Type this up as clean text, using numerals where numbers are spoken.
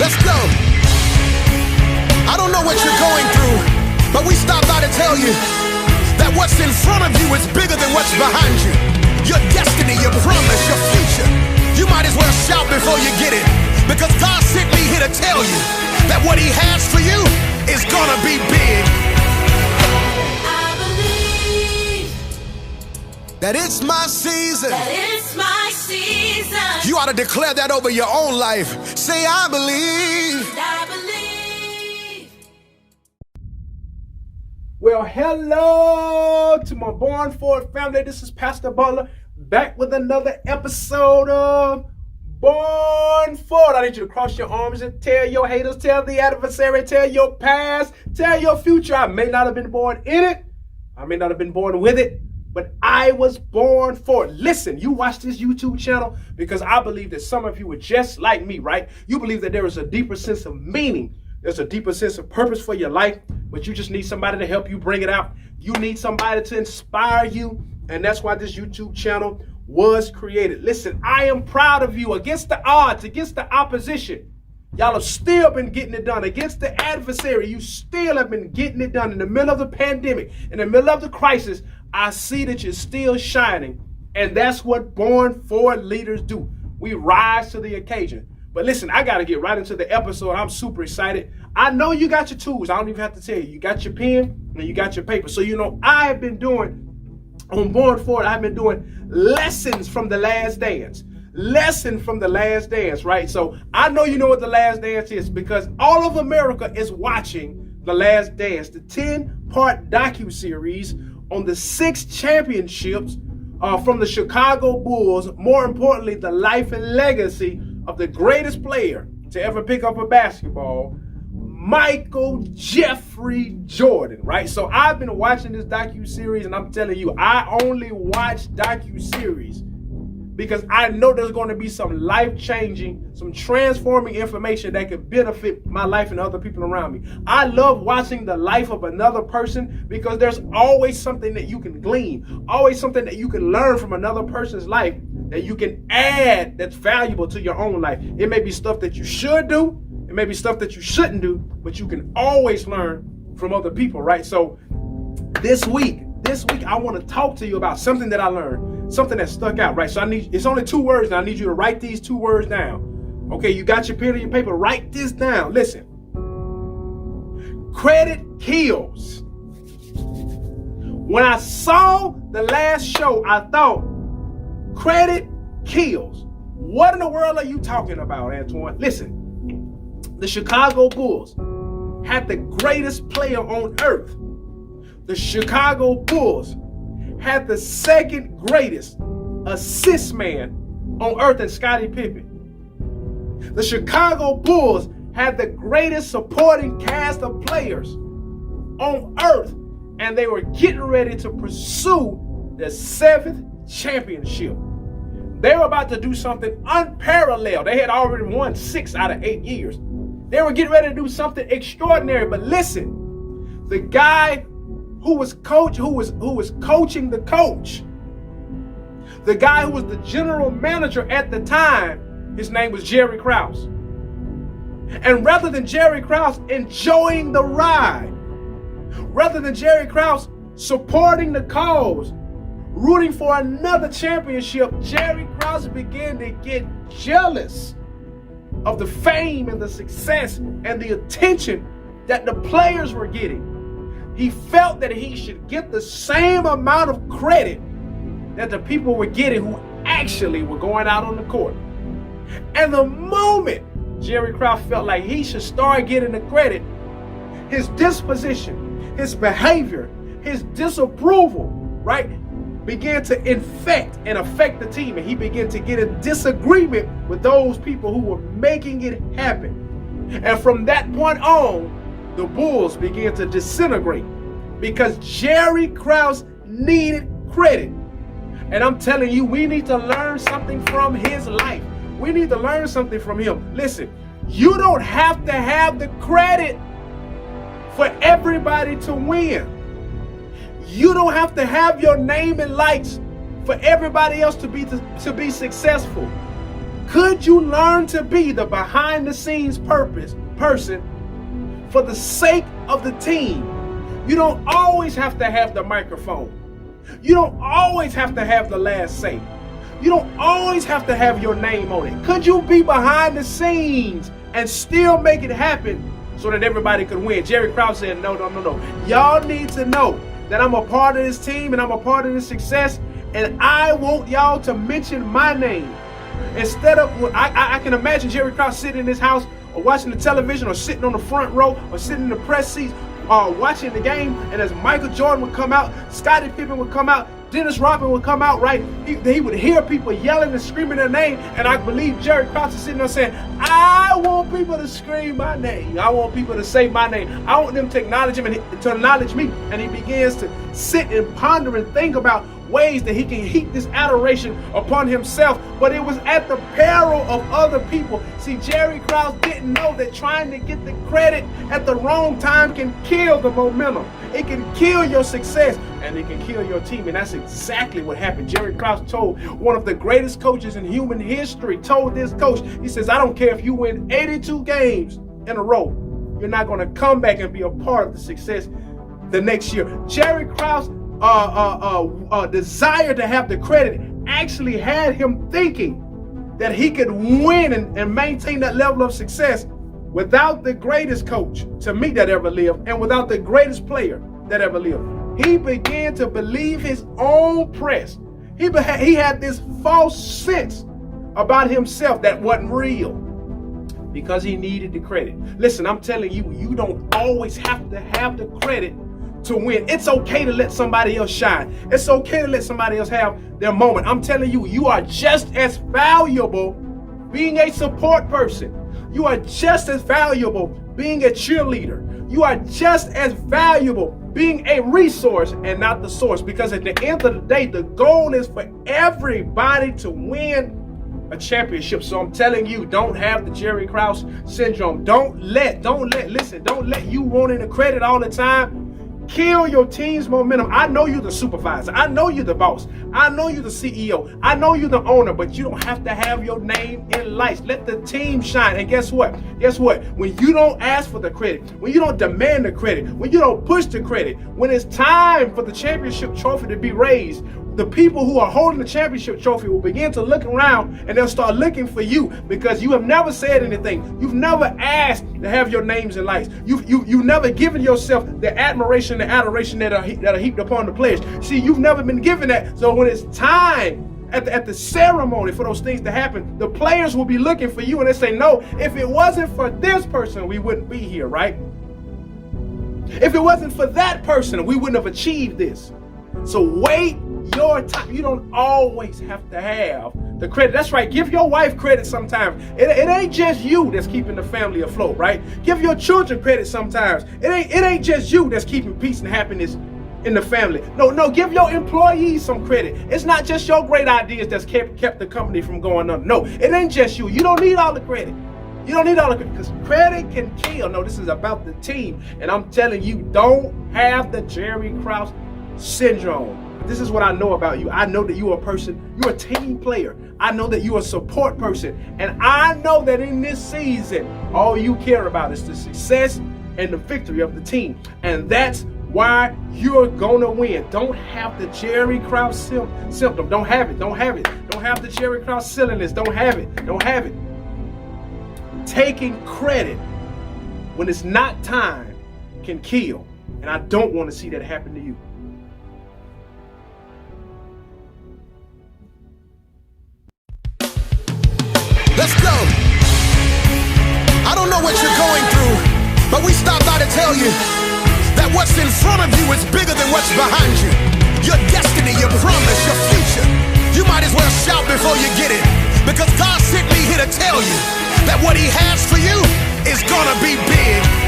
Let's go. I don't know what you're going through, but we stopped by to tell you that what's in front of you is bigger than what's behind you. Your destiny, your promise, your future. You might as well shout before you get it, because God sent me here to tell you that what he has for you is gonna be big. I believe that it's my season. that it's my season. You ought to declare that over your own life. Say, I believe. I believe. Well, hello to my Born For It family. This is Pastor Butler, back with another episode of Born For It. I need you to cross your arms and tell your haters, tell the adversary, tell your past, tell your future. I may not have been born in it, I may not have been born with it, but I was born for it. Listen, you watch this YouTube channel because I believe that some of you are just like me, right? You believe that there is a deeper sense of meaning. There's a deeper sense of purpose for your life, but you just need somebody to help you bring it out. You need somebody to inspire you, and that's why this YouTube channel was created. Listen, I am proud of you. Against the odds, against the opposition, y'all have still been getting it done. Against the adversary, you still have been getting it done. In the middle of the pandemic, in the middle of the crisis, I see that you're still shining, and that's what Born For It leaders do. We rise to the occasion. But listen, I got to get right into the episode. I'm super excited. I know you got your tools. I don't even have to tell you. You got your pen and you got your paper. So, you know, I have been doing, on Born For It, I've been doing lessons from The Last Dance. Lesson from The Last Dance, right? So I know you know what The Last Dance is because all of America is watching The Last Dance, the 10-part docuseries on the 6 championships from the Chicago Bulls. More importantly, the life and legacy of the greatest player to ever pick up a basketball, Michael Jeffrey Jordan, right? So I've been watching this docuseries, and I'm telling you, I only watch docuseries because I know there's going to be some life-changing, some transforming information that can benefit my life and other people around me. I love watching the life of another person because there's always something that you can glean, always something that you can learn from another person's life that you can add that's valuable to your own life. It may be stuff that you should do, it may be stuff that you shouldn't do, but you can always learn from other people, right? So this week, I want to talk to you about something that I learned, something that stuck out, right? So it's only 2 words, and I need you to write these 2 words down. Okay, you got your pen and your paper, write this down. Listen, credit kills. When I saw the last show, I thought, credit kills. What in the world are you talking about, Antwan? Listen, the Chicago Bulls had the greatest player on earth. The Chicago Bulls had the second greatest assist man on earth in Scottie Pippen. The Chicago Bulls had the greatest supporting cast of players on earth, and they were getting ready to pursue the 7th championship. They were about to do something unparalleled. They had already won 6 out of 8 years. They were getting ready to do something extraordinary. But listen, the guy who was coaching the coach, the guy who was the general manager at the time, his name was Jerry Krause. And rather than Jerry Krause enjoying the ride, rather than Jerry Krause supporting the cause, rooting for another championship, Jerry Krause began to get jealous of the fame and the success and the attention that the players were getting. He felt that he should get the same amount of credit that the people were getting who actually were going out on the court. And the moment Jerry Krause felt like he should start getting the credit, his disposition, his behavior, his disapproval, right, began to infect and affect the team, and he began to get in disagreement with those people who were making it happen. And from that point on, the Bulls began to disintegrate because Jerry Krause needed credit. And I'm telling you, we need to learn something from his life. We need to learn something from him. Listen, you don't have to have the credit for everybody to win. You don't have to have your name in lights for everybody else to be successful. Could you learn to be the behind the scenes person for the sake of the team? You don't always have to have the microphone. You don't always have to have the last say. You don't always have to have your name on it. Could you be behind the scenes and still make it happen so that everybody could win? Jerry Krause said, no. Y'all need to know that I'm a part of this team and I'm a part of this success, and I want y'all to mention my name. Instead of, I can imagine Jerry Krause sitting in his house or watching the television or sitting on the front row or sitting in the press seats watching the game, and as Michael Jordan would come out, Scottie Pippen would come out, Dennis Rodman would come out, right? He would hear people yelling and screaming their name, and I believe Jerry Krause is sitting there saying, I want people to scream my name. I want people to say my name. I want them to acknowledge him and to acknowledge me. And he begins to sit and ponder and think about ways that he can heap this adoration upon himself, but it was at the peril of other people. See, Jerry Krause didn't know that trying to get the credit at the wrong time can kill the momentum. It can kill your success, and it can kill your team, and that's exactly what happened. Jerry Krause told one of the greatest coaches in human history, told this coach, he says, I don't care if you win 82 games in a row, you're not going to come back and be a part of the success the next year. Jerry Krause desire to have the credit actually had him thinking that he could win and maintain that level of success without the greatest coach to me that ever lived and without the greatest player that ever lived. He began to believe his own press. He had this false sense about himself that wasn't real because he needed the credit. Listen, I'm telling you, you don't always have to have the credit to win. It's okay to let somebody else shine. It's okay to let somebody else have their moment. I'm telling you, you are just as valuable being a support person. You are just as valuable being a cheerleader. You are just as valuable being a resource and not the source, because at the end of the day, the goal is for everybody to win a championship. So I'm telling you, don't have the Jerry Krause syndrome. Don't let you wanting the credit all the time kill your team's momentum. I know you're the supervisor. I know you're the boss. I know you're the CEO. I know you're the owner, but you don't have to have your name in lights. Let the team shine. And guess what? When you don't ask for the credit, when you don't demand the credit, when you don't push the credit, when it's time for the championship trophy to be raised, the people who are holding the championship trophy will begin to look around and they'll start looking for you because you have never said anything. You've never asked to have your names in lights. You've never given yourself the admiration, the adoration that are heaped upon the players. See, you've never been given that. So when it's time at the ceremony for those things to happen, the players will be looking for you and they say, no, if it wasn't for this person, we wouldn't be here, right? If it wasn't for that person, we wouldn't have achieved this. So wait your time. You don't always have to have the credit. That's right. Give your wife credit sometimes. It ain't just you that's keeping the family afloat, right? Give your children credit sometimes. It ain't just you that's keeping peace and happiness in the family. No, give your employees some credit. It's not just your great ideas that's kept the company from going under. No, it ain't just you. You don't need all the credit. You don't need all the credit because credit can kill. No, this is about the team. And I'm telling you, don't have the Jerry Krause syndrome. This is what I know about you. I know that you're a person, you're a team player. I know that you're a support person. And I know that in this season, all you care about is the success and the victory of the team. And that's why you're gonna win. Don't have the Jerry Krause symptom. Don't have it. Don't have it. Don't have the Jerry Krause silliness. Don't have it. Don't have it. Taking credit when it's not time can kill. And I don't want to see that happen to you. Let's go. I don't know what you're going through, but we stopped by to tell you that what's in front of you is bigger than what's behind you. Your destiny, your promise, your future. You might as well shout before you get it, because God sent me here to tell you that what He has for you is gonna be big.